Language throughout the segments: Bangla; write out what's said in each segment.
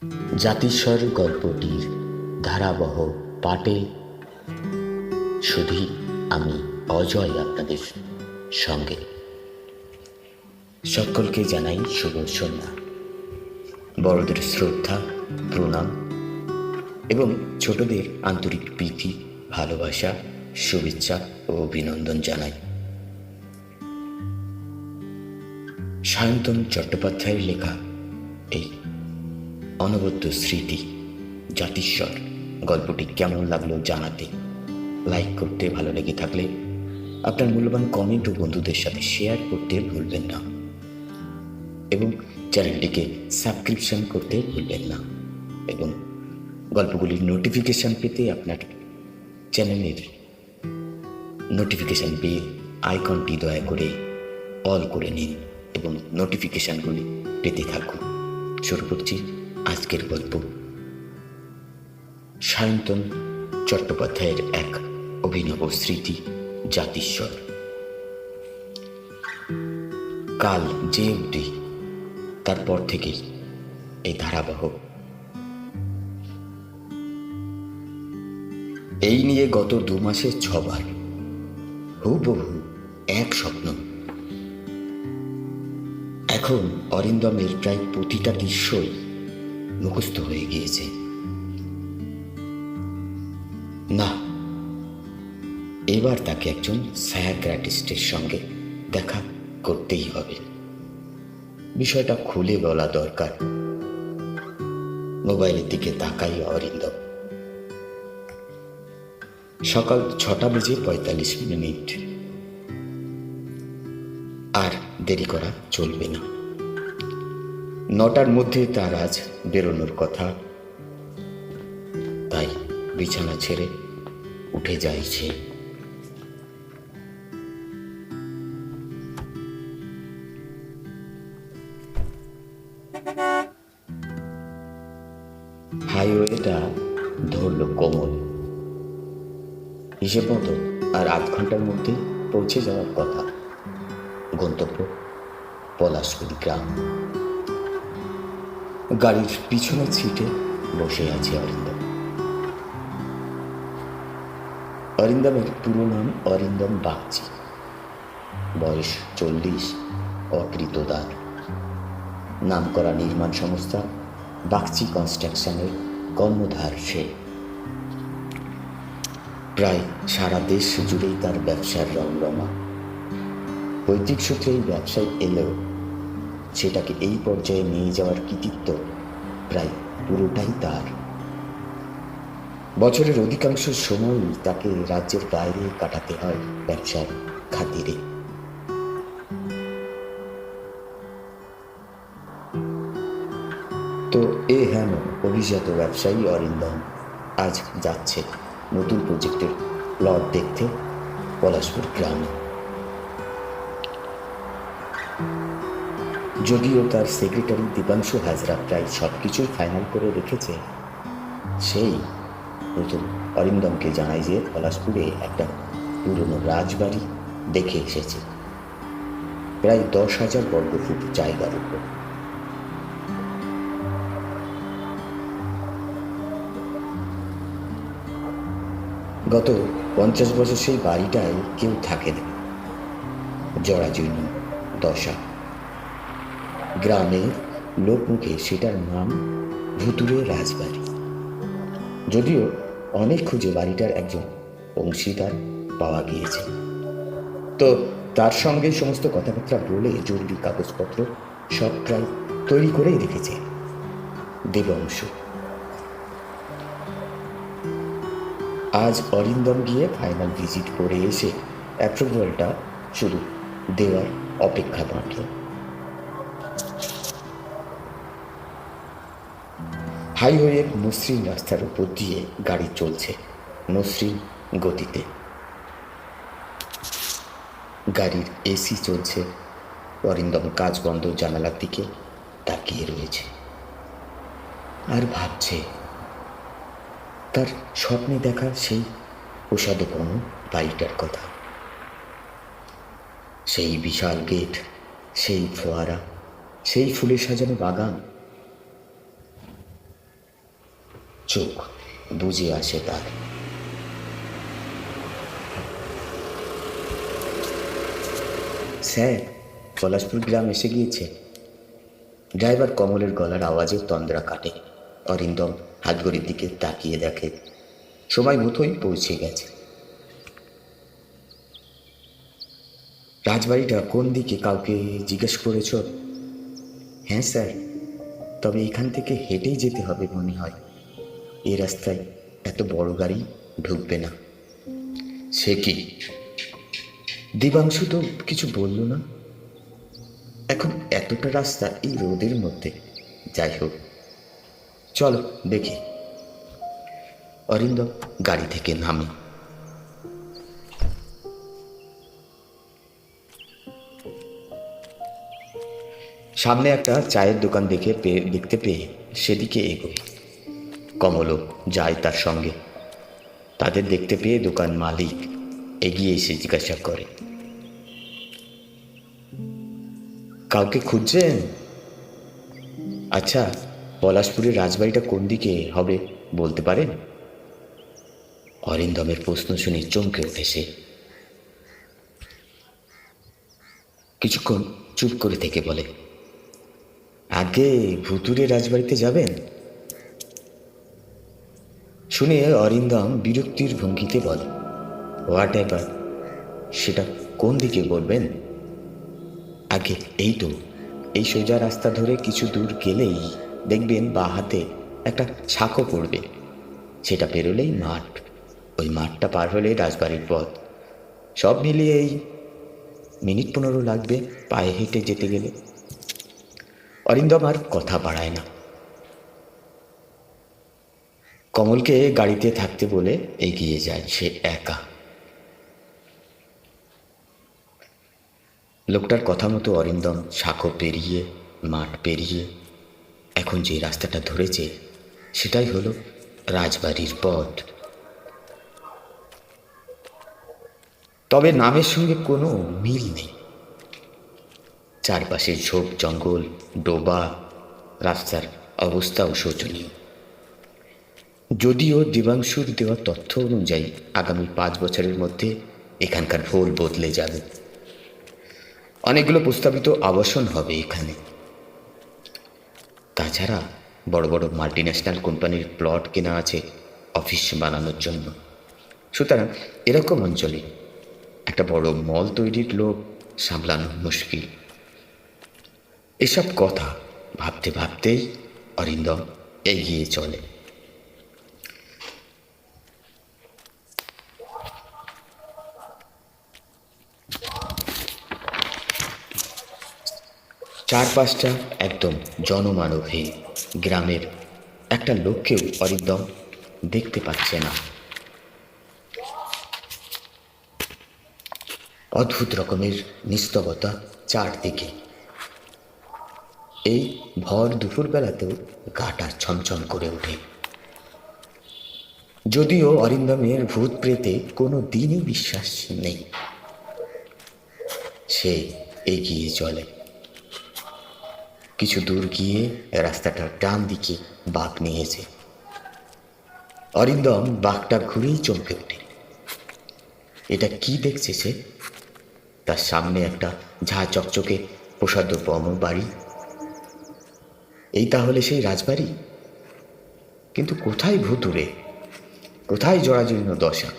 জাতিস্বর গল্পটির ধারাবহ পাঠে শুধুই আমি অজয় আপনাদের সঙ্গে। সকলকে জানাই শুভ সন্ধ্যা, বড়দের শ্রদ্ধা প্রণাম এবং ছোটদের আন্তরিক প্রীতি ভালোবাসা শুভেচ্ছা ও অভিনন্দন জানাই। সায়ন্তন চট্টোপাধ্যায়ের লেখা এই অনবদ্য স্মৃতি জাতিস্বর গল্পটি কেমন লাগলো জানাতে, লাইক করতে, ভালো লেগে থাকলে আপনার মূল্যবান কমেন্ট ও বন্ধুদের সাথে শেয়ার করতে ভুলবেন না এবং চ্যানেলটিকে সাবস্ক্রিপশন করতে ভুলবেন না এবং গল্পগুলির নোটিফিকেশান পেতে আপনার চ্যানেলের নোটিফিকেশান বেল আইকনটি দয়া করে অল করে নিন এবং নোটিফিকেশানগুলি পেতে থাকুন। শুরু করছি আজকের গল্প। সায়ন্তন চট্টোপাধ্যায়ের এক অভিনব স্মৃতি জাতিস্বর। কাল যে অবধি, তারপর থেকেই এই ধারাবাহ। এই নিয়ে গত 2 মাসে 6 বার হুবহু এক স্বপ্ন। এখন অরিন্দমের প্রায় প্রতিটা দৃশ্যই মুখস্থ হয়ে গিয়েছে। না, এবার তাকে একজন সাইকিয়াট্রিস্টের সঙ্গে দেখা করতেই হবে। বিষয়টা খুলে বলা দরকার। মোবাইলের দিকে তাকাই অরিন্দম। সকাল 6:45। আর দেরি করা চলবে না। 9টার মধ্যে তার আজ বেরোনোর কথা। তাই বিছানা ছেড়ে উঠে যায় সে। হাইওয়েটা ধরল কোমল। হিসেব মতো আর 8 ঘন্টার মধ্যে পৌঁছে যাওয়ার কথা। গন্তব্য পলাশপুর গ্রাম। গাড়ির পিছনের সিটে বসে আছে অরিন্দম। অরিন্দমের পুরো নাম অরিন্দম বাগচি। বয়স 40, অকৃতদার। নামকরা নির্মাণ সংস্থা বাগচি কনস্ট্রাকশনের কর্ণধার সে। প্রায় সারা দেশ জুড়েই তার ব্যবসার রমরমা। পৈতৃক সূত্রে এই ব্যবসায় এলেও সেটাকে এই পর্যায়ে নিয়ে যাওয়ার কৃতিত্ব প্রায় পুরোটাই তার। বছরের অধিকাংশ সময়ই তাকে রাজ্যের বাইরে কাটাতে হয় ব্যবসার খাতিরে। তো হেন অভিজাত ব্যবসায়ী অরিন্দম আজ যাচ্ছে নতুন প্রজেক্টের প্লট দেখতে পলাশপুর গ্রামে। যদিও তার সেক্রেটারি দীপাংশু হাজরা প্রায় সব কিছুই ফাইনাল করে রেখেছে, সেই নতুন অরিন্দমকে জানায় যে পলাশপুরে একটা পুরনো রাজবাড়ি দেখে এসেছে, প্রায় 10,000 বর্গফুট জায়গার উপর। গত 50 বছর সেই বাড়িটায় কেউ থাকে না। জরাজীর্ণ দশা। গ্রামের লোকমুখে সেটার নাম ভুতুরে রাজবাড়ি। যদিও অনেক খুঁজে বাড়িটার একজন অংশীদার পাওয়া গিয়েছে, তো তার সঙ্গে সমস্ত কথাবার্তা বলে জরুরি কাগজপত্র সব প্রায় তৈরি করেই রেখেছে দেবাংশু। আজ অরিন্দম গিয়ে ফাইনাল ভিজিট করে এসে অ্যাপ্রুভালটা শুধু দেওয়ার অপেক্ষা মাত্র। হাইওয়ের মসৃণ রাস্তার উপর দিয়ে গাড়ি চলছে মসৃণ গতিতে। গাড়ির এসি চলছে। অরিন্দম কাজ বন্ধ জানালার দিকে তাকিয়ে রয়েছে আর ভাবছে তার স্বপ্নে দেখা সেই প্রসাদপূর্ণ বাড়িটার কথা। সেই বিশাল গেট, সেই ফোয়ারা, সেই ফুলে সাজানো বাগান। চোখ বুজে আসে তার। স্যার, পলাশপুর গ্রাম এসে গিয়েছে। ড্রাইভার কমলের গলার আওয়াজে তন্দ্রা কাটে। অরিন্দম হাতঘড়ির দিকে তাকিয়ে দেখে সময় মতোই পৌঁছে গেছে। রাজবাড়িটা কোন দিকে কাউকে জিজ্ঞেস করেছ? হ্যাঁ স্যার, তবে এখান থেকে হেঁটেই যেতে হবে মনে হয়। এই রাস্তায় এত বড় গাড়ি ঢুকবে না। সে কি? দিবাংশু তো কিছু বলল না। এখন এতটা রাস্তা এই রোদের মধ্যে। যাই হোক, চলো দেখি। অরিন্দম গাড়ি থেকে নামে। সামনে একটা চায়ের দোকান দেখতে পেয়ে সেদিকে এগোয়। কমলও যায় তার সঙ্গে। তাদের দেখতে পেয়ে দোকান মালিক এগিয়ে এসে জিজ্ঞাসা করে, কাউকে খুঁজছেন? আচ্ছা, পলাশপুরের রাজবাড়িটা কোন দিকে হবে বলতে পারেন? অরিন্দমের প্রশ্ন শুনে চমকে ওঠে সে। কিছুক্ষণ চুপ করে থেকে বলে, আগে ভুতুরে রাজবাড়িতে যাবেন? শুনে অরিন্দম বিরক্তির ভঙ্গিতে বলে, হোয়াট এভার, সেটা কোন দিকে বলবেন? আগে এই তো, এই সোজা রাস্তা ধরে কিছু দূর গেলেই দেখবেন বাঁ হাতে একটা ছাকো পড়বে। সেটা পেরোলেই মাঠ। ওই মাঠটা পার হলে রাজবাড়ির পথ। সব মিলিয়ে এই মিনিট 15 লাগবে পায়ে হেঁটে যেতে গেলে। অরিন্দম আর কথা বাড়ায় না। কমলকে গাড়িতে থাকতে বলে এগিয়ে যায় সে একা। লোকটার কথা মতো অরিন্দম শাখো পেরিয়ে মাঠ পেরিয়ে এখন যে রাস্তাটা ধরেছে সেটাই হলো রাজবাড়ির পথ। তবে নামের সঙ্গে কোনো মিল নেই। চারপাশে ঝোপ জঙ্গল, ডোবা, রাস্তার অবস্থাও শোচনীয়। যদিও দেবাংশুর দেওয়া তথ্য অনুযায়ী আগামী 5 বছরের মধ্যে এখানকার ভোল বদলে যাবে। অনেকগুলো প্রস্তাবিত আবাসন হবে এখানে। তাছাড়া বড় বড় মাল্টিন্যাশনাল কোম্পানির প্লট কেনা আছে অফিস বানানোর জন্য। সুতরাং এরকম অঞ্চলে একটা বড় মল তৈরির লোক সামলানো মুশকিল। এসব কথা ভাবতে ভাবতেই অরিন্দম এগিয়ে চলে। চারপাশটা একদম জনমানবহীন। গ্রামের একটা লোককেও অরিন্দম দেখতে পাচ্ছে না। অদ্ভুত রকমের নিস্তবতা চারদিকে। এই ভর দুপুরবেলাতেও গাটা ছমছম করে ওঠে। যদিও অরিন্দমের ভূত প্রেতে কোনো দিনই বিশ্বাস নেই, সে এগিয়ে চলে। কিছু দূর গিয়ে রাস্তাটার ডান দিকে বাঁক নিয়েছে। অরিন্দম বাঁকটা ঘুরেই চমকে ওঠে। এটা কি দেখছে সে? তার সামনে একটা ঝাঁ চকচকে প্রসাদোপম বাড়ি। এই তাহলে সেই রাজবাড়ি। কিন্তু কোথায় ভুতুরে, কোথায় জরাজীর্ণ দশা?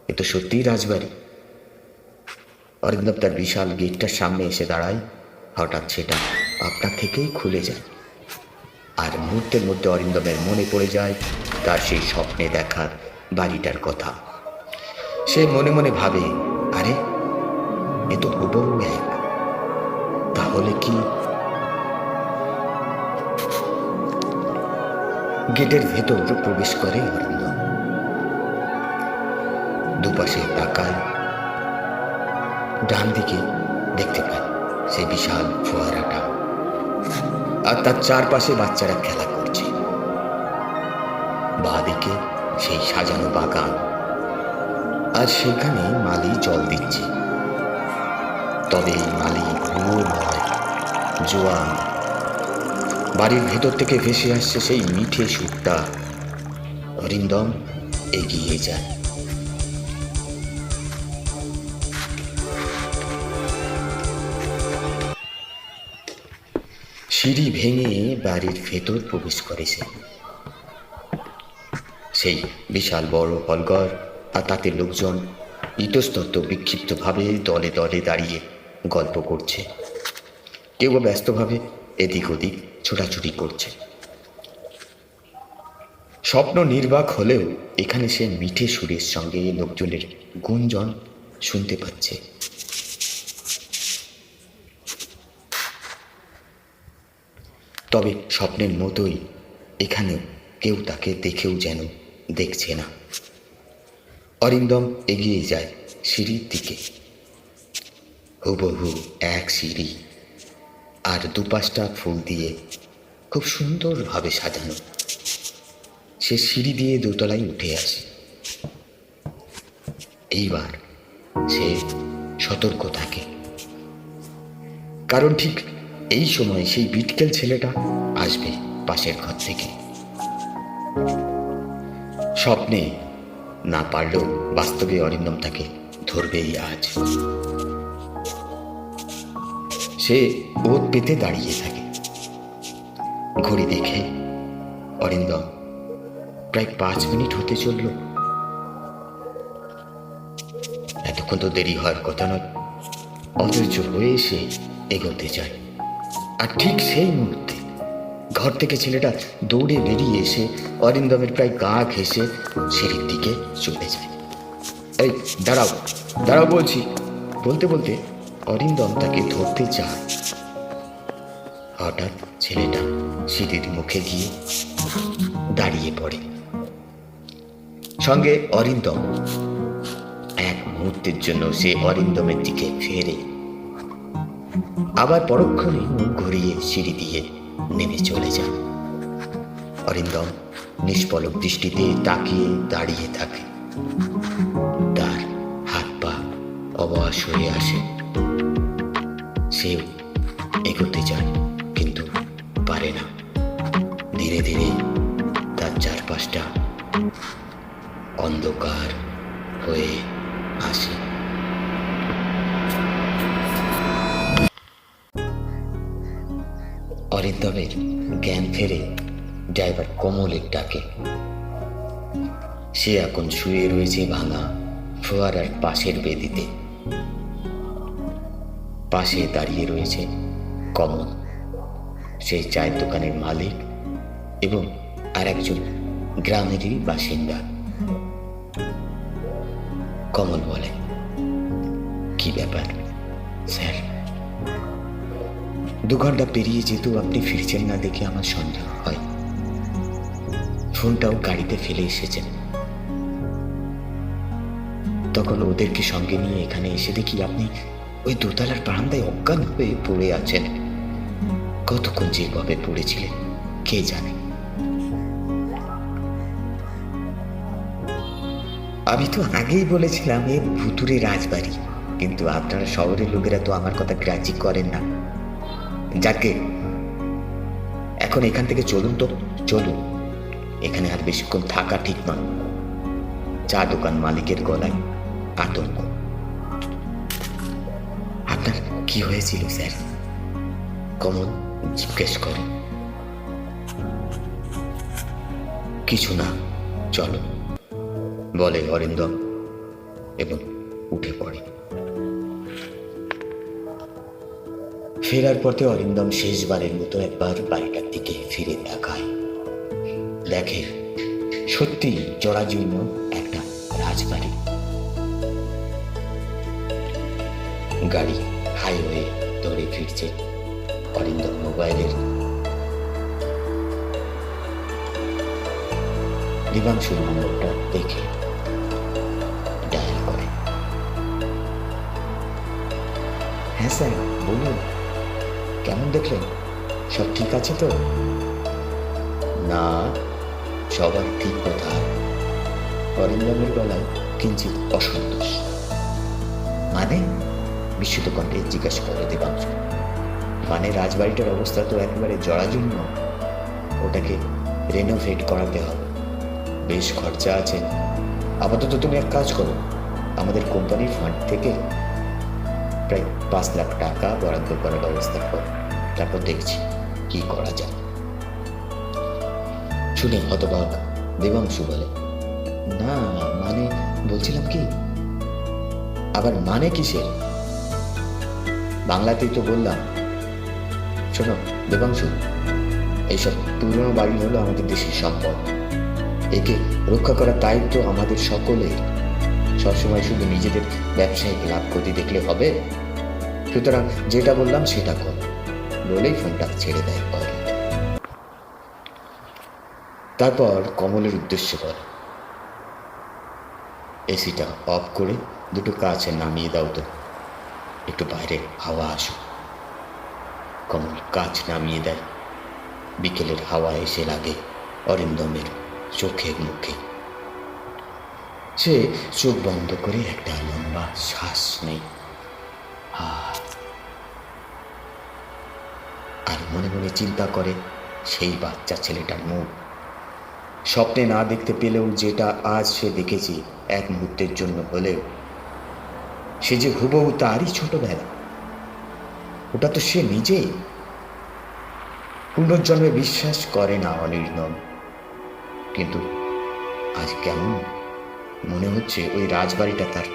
এ তো সত্যিই রাজবাড়ি। অরিন্দম তার বিশাল গেটটার সামনে এসে দাঁড়ায়। হঠাৎ সেটা আপনা থেকেই খুলে যায়। আর মুহূর্তের মধ্যে অরিন্দমের মনে পড়ে যায় তার সেই স্বপ্নে দেখার বাড়িটার কথা। সে মনে মনে ভাবে, আরে এ তো হুবহু এক। তাহলে কি? গেটের ভেতর প্রবেশ করে অরিন্দম। দুপাশে তাকায়। ডান দিকে দেখতে পায় সেই বিশাল ফোয়ারাটা, আর তার চারপাশে বাচ্চারা খেলা করছে। বাঁ দিকে সেই সাজানো বাগান, আর সেখানে মালি জল দিচ্ছে। তবে এই মালি বুড়ো নয়, জোয়ান। বাড়ির ভেতর থেকে ভেসে আসছে সেই মিঠে সুরটা, অরিন্দম এগিয়ে যায়। সিঁড়ি ভেঙে বাড়ির ভেতর প্রবেশ করে সে। সেই বিশাল বড় হলঘর, আর তাতে লোকজন ইতস্তত বিক্ষিপ্তভাবে দলে দলে দাঁড়িয়ে গল্প করছে। কেউ ব্যস্তভাবে এদিক ওদিক ছোটাছুটি করছে। স্বপ্ন নির্বাক হলেও এখানে সে মিঠে সুরের সঙ্গে লোকজনের গুঞ্জন শুনতে পাচ্ছে। তবে স্বপ্নের মতোই এখানেও কেউ তাকে দেখেও যেন দেখছে না। অরিন্দম এগিয়ে যায় সিঁড়ির দিকে। হুবহু এক সিঁড়ি, আর দুপাশটা ফুল দিয়ে খুব সুন্দরভাবে সাজানো। সে সিঁড়ি দিয়ে দোতলায় উঠে আসে। এইবার সে সতর্ক থাকে, কারণ ঠিক এই সময় সেই বিটকেল ছেলেটা আসবে পাশের ঘর থেকে। স্বপ্নে না পারলেও বাস্তবে অরিন্দম তাকে ধরবেই আজ। সে ওত পেতে দাঁড়িয়ে থাকে। ঘড়ি দেখে অরিন্দম প্রায় 5 মিনিট হতে চলল। এতক্ষণ তো দেরি হওয়ার কথা নয়, অধৈর্য হয়ে সে এগোতে যায়। আর ঠিক সেই মুহূর্তে ঘর থেকে ছেলেটা দৌড়ে বেরিয়ে এসে অরিন্দমের প্রায় গা ঘেঁষে সিঁড়ির দিকে চলে যায়। এই দাঁড়াও দাঁড়াও বলছি, বলতে বলতে অরিন্দম তাকে ধরতে চায়। হঠাৎ ছেলেটা সিঁড়ির মুখে গিয়ে দাঁড়িয়ে পড়ে। সঙ্গে অরিন্দম। এক মুহূর্তের জন্য সে অরিন্দমের দিকে ফেরে, আবার পরক্ষণে মুখ ঘুরিয়ে সিঁড়ি দিয়ে নেমে চলে যান। অরিন্দম নিষ্পলক দৃষ্টিতে তাকিয়ে দাঁড়িয়ে থাকে। তার হাত পা অবশ হয়ে আসে। সেও এগোতে যায়, কিন্তু পারে না। ধীরে ধীরে তার চারপাশটা অন্ধকার হয়ে আসে। অরিন্দমের জ্ঞান ফেরে ড্রাইভার কমলের ডাকে। সে এখন শুয়ে রয়েছে ভাঙা ফোয়ারার পাশের বেদিতে। পাশে দাঁড়িয়ে রয়েছে কমল, সেই চায়ের দোকানের মালিক এবং আর একজন গ্রামেরই বাসিন্দা। কমল বলে, কি ব্যাপার স্যার? 2 ঘন্টা পেরিয়ে যেতেও আপনি ফিরছেন না দেখে আমার সন্দেহ হয়। ফোনটাও গাড়িতে ফেলে এসেছেন। তখন ওদেরকে সঙ্গে নিয়ে এখানে এসে দেখি আপনি ওই দোতলার বারান্দায় অজ্ঞান হয়ে পড়ে আছেন। কতক্ষণ যেভাবে পড়েছিলেন কে জানে। আমি তো আগেই বলেছিলাম এ ভুতুরে রাজবাড়ি, কিন্তু আপনারা শহরের লোকেরা তো আমার কথা গ্রাহ্য করেন না। যাকে এখন এখান থেকে চলুন তো, চলুন। এখানে আর বেশিক্ষণ থাকা ঠিক নয়। চা দোকান মালিকের গলায় আতঙ্ক। আপনার কি হয়েছিল স্যার? কমল জিজ্ঞেস করে। কিছু না, চলো বলে অরিন্দম এবং উঠে পড়ে। ফেরার পথে অরিন্দম শেষবারের মতো একবার বাড়িটার দিকে ফিরে তাকায়। দেখে সত্যি জরাজীর্ণ একটা রাজবাড়ি। গাড়ি হাইওয়ে ধরে ফিরছে। অরিন্দম মোবাইলের দিবাংশুর নম্বরটা দেখে ডায়াল করে। হ্যাঁ স্যার বলুন, কেমন দেখলেন? সব ঠিক আছে তো? না, সবার ঠিক কথা। অরিন্দমের গলায় কিঞ্চিত অসন্তোষ। মানে? বিস্মিত কণ্ঠে জিজ্ঞাসা করে দেবাংশু। মানে রাজবাড়িটার অবস্থা তো একেবারে জরাজীর্ণ। ওটাকে রেনোভেট করাতে হবে। বেশ খরচা আছে। আপাতত তুমি এক কাজ করো, আমাদের কোম্পানির ফান্ড থেকে প্রায় 5 লাখ টাকা বরাদ্দ করার ব্যবস্থা করো, তারপর দেখছি কি করা যায়। শুনে হতবাক দেবাংশু বলে, না মানে বলছিলাম কি, আবার মানে কিসের? বাংলাতেই তো বললাম। শোনো দেবাংশু, এইসব পুরনো বাড়ি হলো আমাদের দেশের সম্পদ, একে রক্ষা করার দায়িত্ব আমাদের সকলের। সবসময় শুধু নিজেদের ব্যবসায়িক লাভ ক্ষতি দেখলে হবে? সুতরাং যেটা বললাম সেটা কর, বলেই ফোনটা ছেড়ে দেয় অরিন্দম। তারপর কমলের উদ্দেশ্যে বলে, এসিটা অফ করে দুটো কাঁচ নামিয়ে দাও তো, একটু বাইরে হাওয়া আসুক। কমল কাঁচ নামিয়ে দেয়। বিকেলের হাওয়া এসে লাগে অরিন্দমের চোখে মুখে। সে চোখ বন্ধ করে একটা লম্বা শ্বাস নেয়, আর মনে মনে চিন্তা করে সেই বাচ্চা ছেলেটার মুখ। স্বপ্নে না দেখতে পেলেও যেটা আজ সে দেখেছি এক মুহূর্তের জন্য হলেও, সে যে হুবহু তারই ছোটবেলা, ওটা তো সে নিজেই। পুনর্জন্মে বিশ্বাস করে না অনির্ণব, কিন্তু আজ কেমন মনে হচ্ছে ওই রাজবাড়িটা তার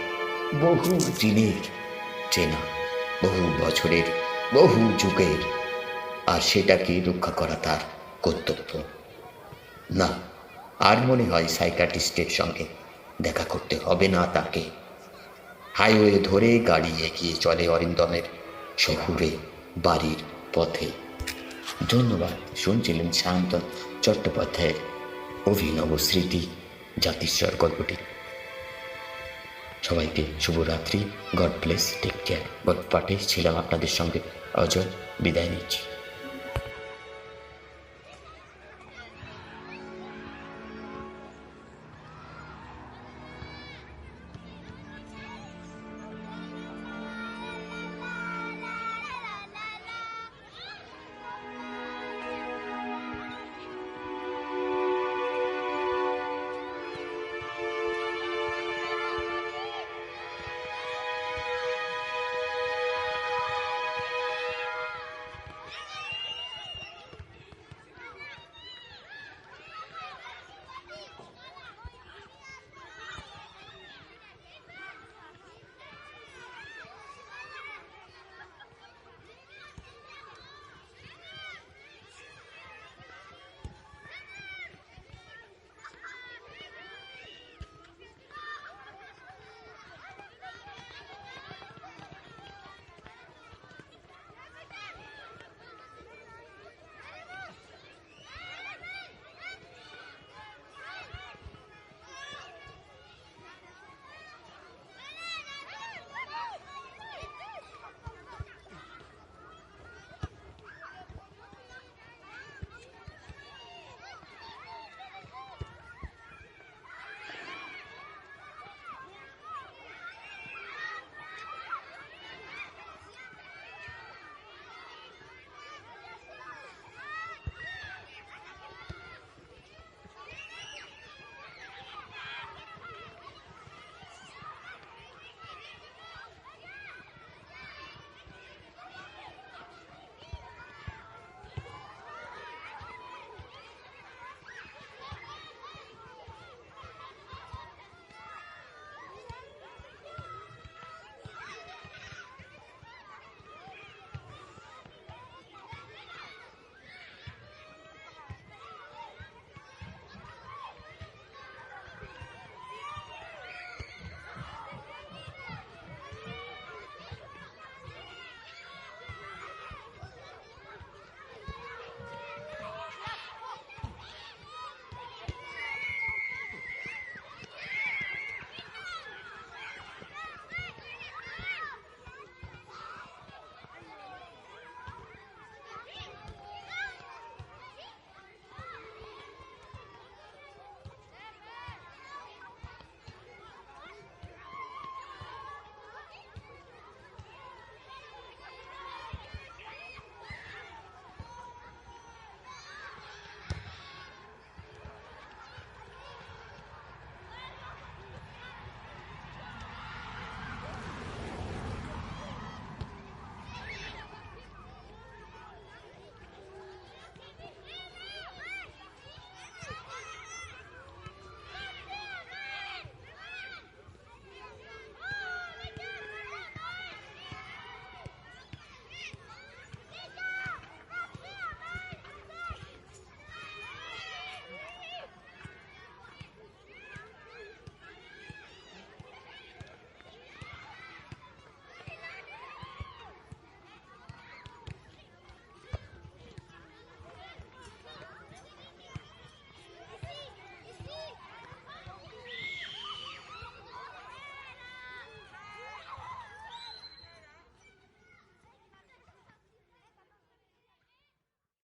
বহু দিনের চেনা, বহু বছরের, বহু যুগের, আর সেটাকে রক্ষা করা তার কর্তব্য। না, আর মনে হয় সাইকিয়াট্রিস্টের সঙ্গে দেখা করতে হবে না তাকে। হাইওয়ে ধরে গাড়ি এগিয়ে চলে অরিন্দমের শহুরে বাড়ির পথে। ধন্যবাদ। শুনছিলেন সায়ন্তন চট্টোপাধ্যায়ের অভিনব স্মৃতি জাতিস্বর গল্পটি। সবাইকে শুভরাত্রি। God bless, take care. গল্প পাঠে ছিলাম আপনাদের সঙ্গে অজয়। বিদায় নিচ্ছি।